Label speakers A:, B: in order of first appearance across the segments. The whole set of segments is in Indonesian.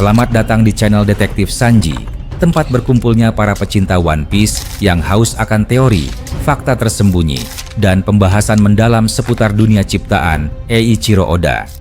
A: Selamat datang di channel Detektif Sanji, tempat berkumpulnya para pecinta One Piece yang haus akan teori, fakta tersembunyi, dan pembahasan mendalam seputar dunia ciptaan Eiichiro Oda.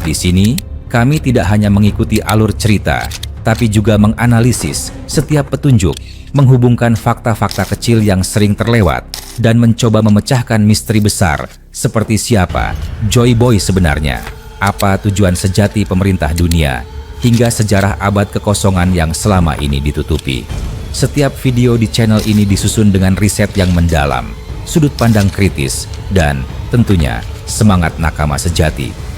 A: Di sini, kami tidak hanya mengikuti alur cerita, tapi juga menganalisis setiap petunjuk, menghubungkan fakta-fakta kecil yang sering terlewat, dan mencoba memecahkan misteri besar seperti siapa Joy Boy sebenarnya, apa tujuan sejati pemerintah dunia, hingga sejarah abad kekosongan yang selama ini ditutupi. Setiap video di channel ini disusun dengan riset yang mendalam, sudut pandang kritis, dan tentunya semangat nakama sejati.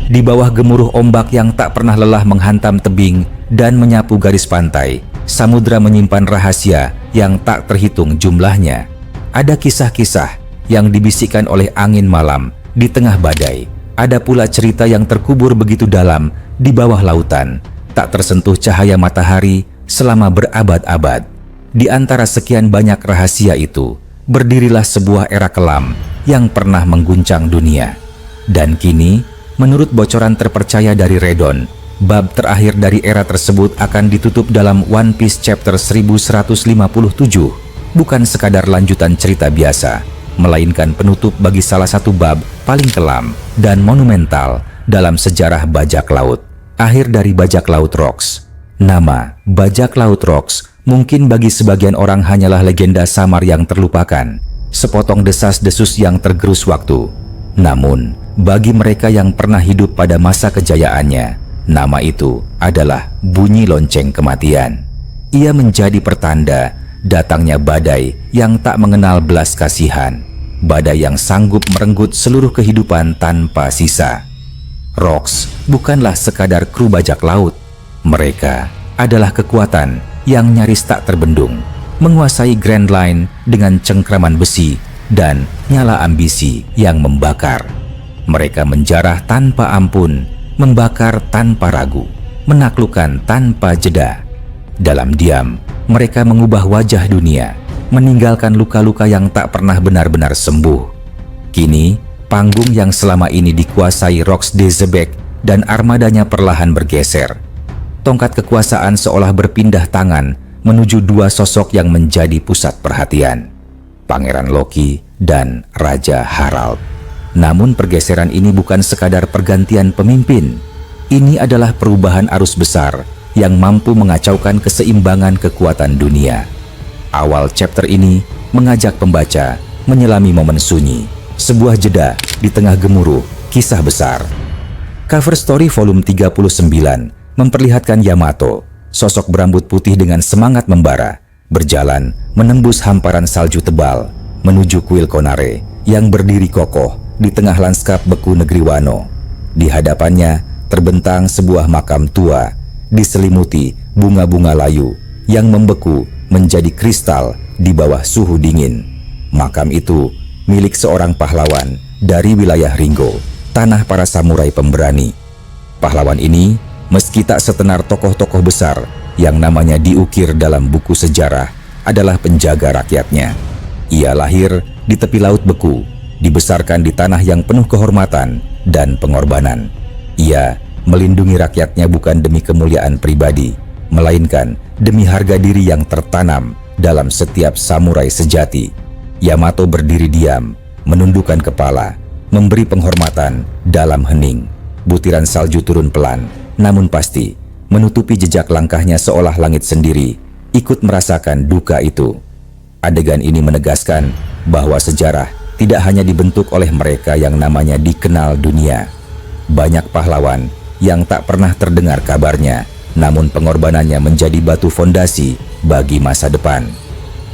A: Di bawah gemuruh ombak yang tak pernah lelah menghantam tebing dan menyapu garis pantai, samudra menyimpan rahasia yang tak terhitung jumlahnya. Ada kisah-kisah yang dibisikkan oleh angin malam di tengah badai. Ada pula cerita yang terkubur begitu dalam di bawah lautan, tak tersentuh cahaya matahari selama berabad-abad. Di antara sekian banyak rahasia itu, berdirilah sebuah era kelam yang pernah mengguncang dunia. Dan kini, menurut bocoran terpercaya dari Redon, bab terakhir dari era tersebut akan ditutup dalam One Piece Chapter 1157, bukan sekadar lanjutan cerita biasa, melainkan penutup bagi salah satu bab paling kelam dan monumental dalam sejarah bajak laut. Akhir dari bajak laut Rocks. Nama bajak laut Rocks mungkin bagi sebagian orang hanyalah legenda samar yang terlupakan, sepotong desas-desus yang tergerus waktu. Namun, bagi mereka yang pernah hidup pada masa kejayaannya, nama itu adalah bunyi lonceng kematian. Ia menjadi pertanda datangnya badai yang tak mengenal belas kasihan, badai yang sanggup merenggut seluruh kehidupan tanpa sisa. Rocks bukanlah sekadar kru bajak laut. Mereka adalah kekuatan yang nyaris tak terbendung, menguasai Grand Line dengan cengkraman besi dan nyala ambisi yang membakar. Mereka menjarah tanpa ampun, membakar tanpa ragu, menaklukkan tanpa jeda. Dalam diam, mereka mengubah wajah dunia, meninggalkan luka-luka yang tak pernah benar-benar sembuh. Kini, panggung yang selama ini dikuasai Rocks de Zebek dan armadanya perlahan bergeser. Tongkat kekuasaan seolah berpindah tangan menuju dua sosok yang menjadi pusat perhatian, Pangeran Loki dan Raja Harald. Namun pergeseran ini bukan sekadar pergantian pemimpin. Ini adalah perubahan arus besar yang mampu mengacaukan keseimbangan kekuatan dunia. Awal chapter ini mengajak pembaca menyelami momen sunyi, sebuah jeda di tengah gemuruh kisah besar. Cover story volume 39 memperlihatkan Yamato, sosok berambut putih dengan semangat membara, berjalan menembus hamparan salju tebal menuju kuil Konare yang berdiri kokoh di tengah lanskap beku negeri Wano. Di hadapannya terbentang sebuah makam tua, diselimuti bunga-bunga layu yang membeku menjadi kristal di bawah suhu dingin. Makam itu milik seorang pahlawan dari wilayah Ringo, tanah para samurai pemberani. Pahlawan ini, meski tak setenar tokoh-tokoh besar yang namanya diukir dalam buku sejarah, adalah penjaga rakyatnya. Ia lahir di tepi laut beku, dibesarkan di tanah yang penuh kehormatan dan pengorbanan. Ia melindungi rakyatnya bukan demi kemuliaan pribadi, melainkan demi harga diri yang tertanam dalam setiap samurai sejati. Yamato berdiri diam, menundukkan kepala, memberi penghormatan dalam hening. Butiran salju turun pelan, namun pasti, menutupi jejak langkahnya seolah langit sendiri ikut merasakan duka itu. Adegan ini menegaskan bahwa sejarah tidak hanya dibentuk oleh mereka yang namanya dikenal dunia. Banyak pahlawan yang tak pernah terdengar kabarnya, namun pengorbanannya menjadi batu fondasi bagi masa depan.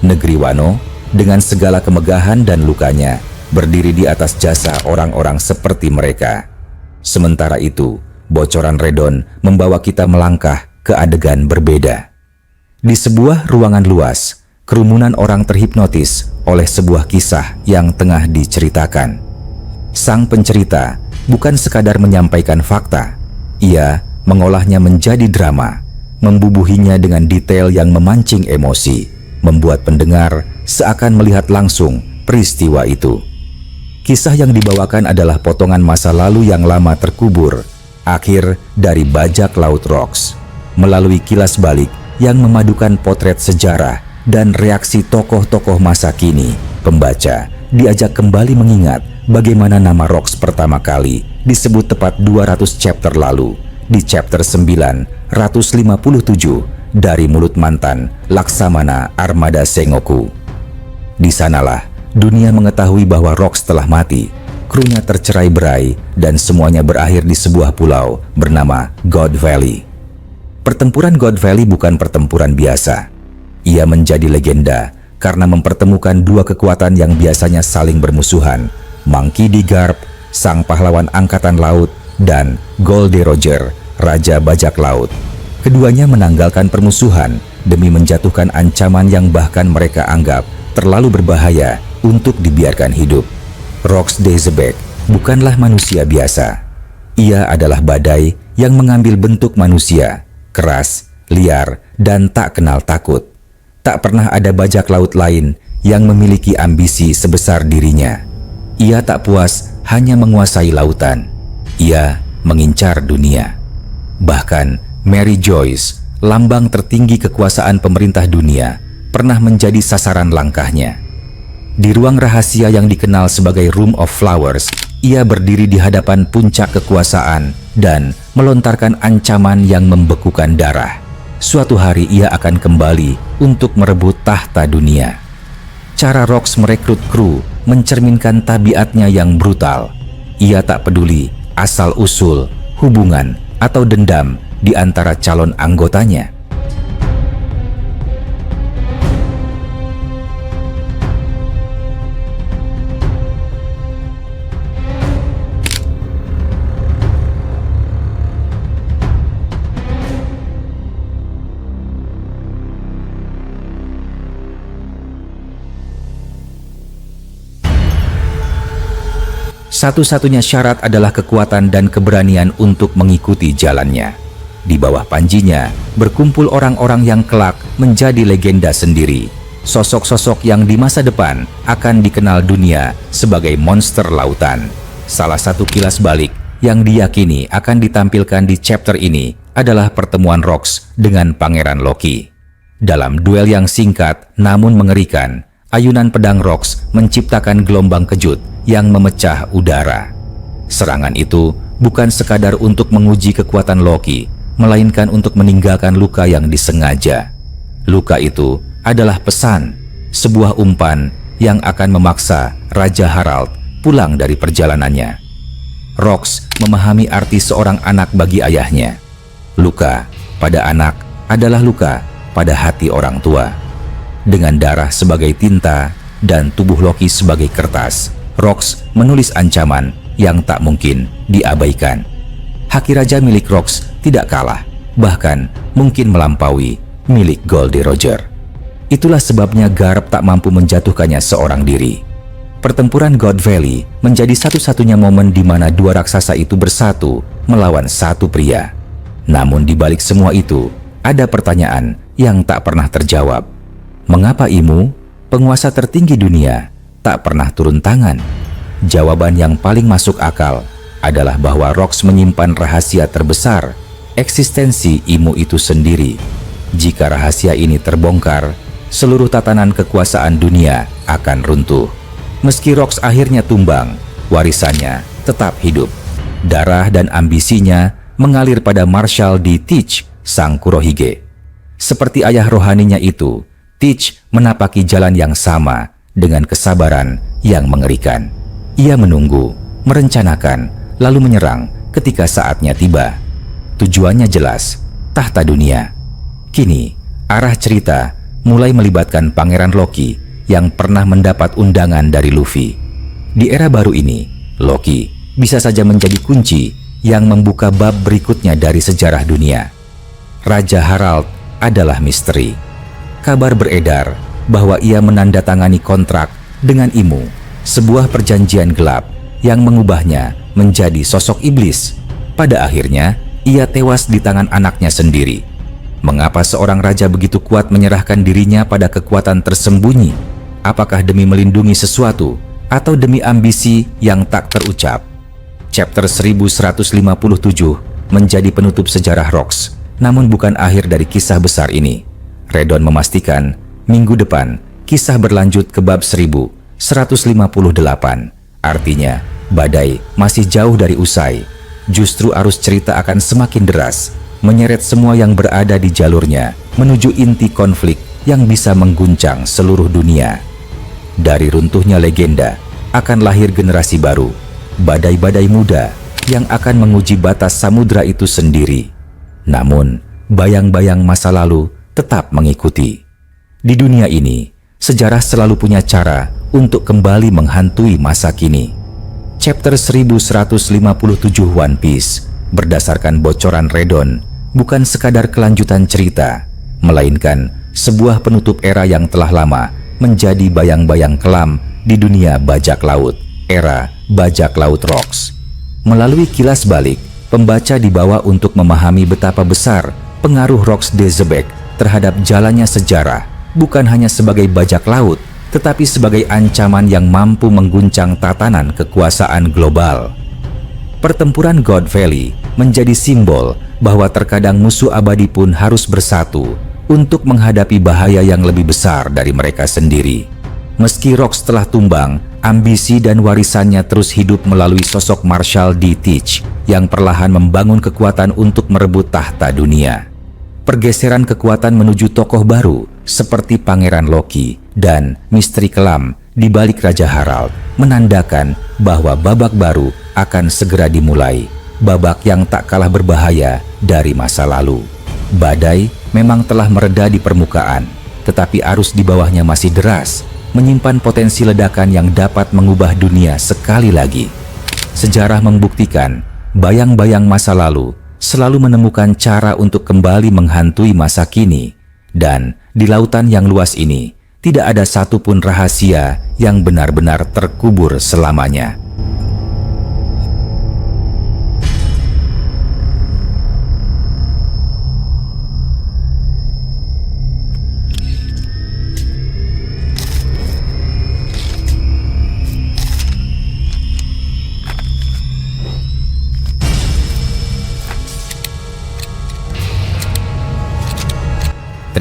A: Negeri Wano, dengan segala kemegahan dan lukanya, berdiri di atas jasa orang-orang seperti mereka. Sementara itu, bocoran Redon membawa kita melangkah ke adegan berbeda. Di sebuah ruangan luas, kerumunan orang terhipnotis oleh sebuah kisah yang tengah diceritakan. Sang pencerita bukan sekadar menyampaikan fakta, ia mengolahnya menjadi drama, membubuhinya dengan detail yang memancing emosi, membuat pendengar seakan melihat langsung peristiwa itu. Kisah yang dibawakan adalah potongan masa lalu yang lama terkubur, akhir dari bajak laut Rocks, melalui kilas balik yang memadukan potret sejarah dan reaksi tokoh-tokoh masa kini. Pembaca diajak kembali mengingat bagaimana nama Rocks pertama kali disebut tepat 200 chapter lalu, di chapter 957 dari mulut mantan Laksamana Armada Sengoku. Di sanalah dunia mengetahui bahwa Rocks telah mati, krunya tercerai-berai, dan semuanya berakhir di sebuah pulau bernama God Valley. Pertempuran God Valley bukan pertempuran biasa. Ia menjadi legenda karena mempertemukan dua kekuatan yang biasanya saling bermusuhan, Monkey D. Garp, sang pahlawan angkatan laut, dan Goldie Roger, raja bajak laut. Keduanya menanggalkan permusuhan demi menjatuhkan ancaman yang bahkan mereka anggap terlalu berbahaya untuk dibiarkan hidup. Rocks de Zebek bukanlah manusia biasa. Ia adalah badai yang mengambil bentuk manusia, keras, liar, dan tak kenal takut. Tak pernah ada bajak laut lain yang memiliki ambisi sebesar dirinya. Ia tak puas hanya menguasai lautan. Ia mengincar dunia. Bahkan Mary Joyce, lambang tertinggi kekuasaan pemerintah dunia, pernah menjadi sasaran langkahnya. Di ruang rahasia yang dikenal sebagai Room of Flowers, ia berdiri di hadapan puncak kekuasaan dan melontarkan ancaman yang membekukan darah. Suatu hari ia akan kembali untuk merebut tahta dunia. Cara Rocks merekrut kru mencerminkan tabiatnya yang brutal. Ia tak peduli asal-usul, hubungan, atau dendam di antara calon anggotanya. Satu-satunya syarat adalah kekuatan dan keberanian untuk mengikuti jalannya. Di bawah panjinya berkumpul orang-orang yang kelak menjadi legenda sendiri. Sosok-sosok yang di masa depan akan dikenal dunia sebagai monster lautan. Salah satu kilas balik yang diyakini akan ditampilkan di chapter ini adalah pertemuan Rocks dengan Pangeran Loki. Dalam duel yang singkat namun mengerikan, ayunan pedang Rocks menciptakan gelombang kejut yang memecah udara. Serangan itu bukan sekadar untuk menguji kekuatan Loki, melainkan untuk meninggalkan luka yang disengaja. Luka itu adalah pesan, sebuah umpan yang akan memaksa Raja Harald pulang dari perjalanannya. Rocks memahami arti seorang anak bagi ayahnya. Luka pada anak adalah luka pada hati orang tua. Dengan darah sebagai tinta dan tubuh Loki sebagai kertas, Rocks menulis ancaman yang tak mungkin diabaikan. Haki raja milik Rocks tidak kalah, bahkan mungkin melampaui milik Goldie Roger. Itulah sebabnya Garp tak mampu menjatuhkannya seorang diri. Pertempuran God Valley menjadi satu-satunya momen di mana dua raksasa itu bersatu melawan satu pria. Namun di balik semua itu, ada pertanyaan yang tak pernah terjawab. Mengapa Imu, penguasa tertinggi dunia, tak pernah turun tangan? Jawaban yang paling masuk akal adalah bahwa Rocks menyimpan rahasia terbesar, eksistensi Imu itu sendiri. Jika rahasia ini terbongkar, seluruh tatanan kekuasaan dunia akan runtuh. Meski Rocks akhirnya tumbang, warisannya tetap hidup. Darah dan ambisinya mengalir pada Marshal D. Teach, sang Kurohige. Seperti ayah rohaninya itu, Teach menapaki jalan yang sama dengan kesabaran yang mengerikan. Ia menunggu, merencanakan, lalu menyerang ketika saatnya tiba. Tujuannya jelas, tahta dunia. Kini, arah cerita mulai melibatkan Pangeran Loki yang pernah mendapat undangan dari Luffy. Di era baru ini, Loki bisa saja menjadi kunci yang membuka bab berikutnya dari sejarah dunia. Raja Harald adalah misteri. Kabar beredar bahwa ia menandatangani kontrak dengan Imu, sebuah perjanjian gelap yang mengubahnya menjadi sosok iblis. Pada akhirnya, ia tewas di tangan anaknya sendiri. Mengapa seorang raja begitu kuat menyerahkan dirinya pada kekuatan tersembunyi? Apakah demi melindungi sesuatu atau demi ambisi yang tak terucap? Chapter 1157 menjadi penutup sejarah Rox, namun bukan akhir dari kisah besar ini. Redon memastikan minggu depan kisah berlanjut ke bab 1158. Artinya, badai masih jauh dari usai. Justru arus cerita akan semakin deras, menyeret semua yang berada di jalurnya menuju inti konflik yang bisa mengguncang seluruh dunia. Dari runtuhnya legenda akan lahir generasi baru, badai-badai muda yang akan menguji batas samudra itu sendiri. Namun, bayang-bayang masa lalu tetap mengikuti. Di dunia ini, sejarah selalu punya cara untuk kembali menghantui masa kini. Chapter 1157 One Piece berdasarkan bocoran Redon bukan sekadar kelanjutan cerita, melainkan sebuah penutup era yang telah lama menjadi bayang-bayang kelam di dunia bajak laut, era bajak laut Rox. Melalui kilas balik, pembaca dibawa untuk memahami betapa besar pengaruh Rox de Zebek terhadap jalannya sejarah, bukan hanya sebagai bajak laut, tetapi sebagai ancaman yang mampu mengguncang tatanan kekuasaan global. Pertempuran God Valley menjadi simbol bahwa terkadang musuh abadi pun harus bersatu untuk menghadapi bahaya yang lebih besar dari mereka sendiri. Meski Rox telah tumbang, ambisi dan warisannya terus hidup melalui sosok Marshall D. Teach yang perlahan membangun kekuatan untuk merebut tahta dunia. Pergeseran kekuatan menuju tokoh baru seperti Pangeran Loki dan Misteri Kelam di balik Raja Harald menandakan bahwa babak baru akan segera dimulai, babak yang tak kalah berbahaya dari masa lalu. Badai memang telah mereda di permukaan, tetapi arus di bawahnya masih deras, menyimpan potensi ledakan yang dapat mengubah dunia sekali lagi. Sejarah membuktikan bayang-bayang masa lalu selalu menemukan cara untuk kembali menghantui masa kini, dan di lautan yang luas ini tidak ada satupun rahasia yang benar-benar terkubur selamanya.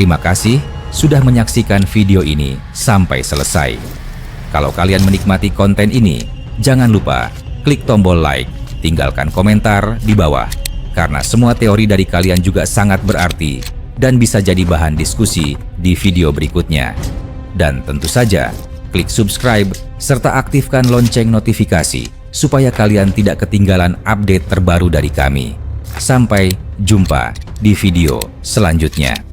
A: Terima kasih sudah menyaksikan video ini sampai selesai. Kalau kalian menikmati konten ini, jangan lupa klik tombol like, tinggalkan komentar di bawah, karena semua teori dari kalian juga sangat berarti dan bisa jadi bahan diskusi di video berikutnya. Dan tentu saja, klik subscribe serta aktifkan lonceng notifikasi supaya kalian tidak ketinggalan update terbaru dari kami. Sampai jumpa di video selanjutnya.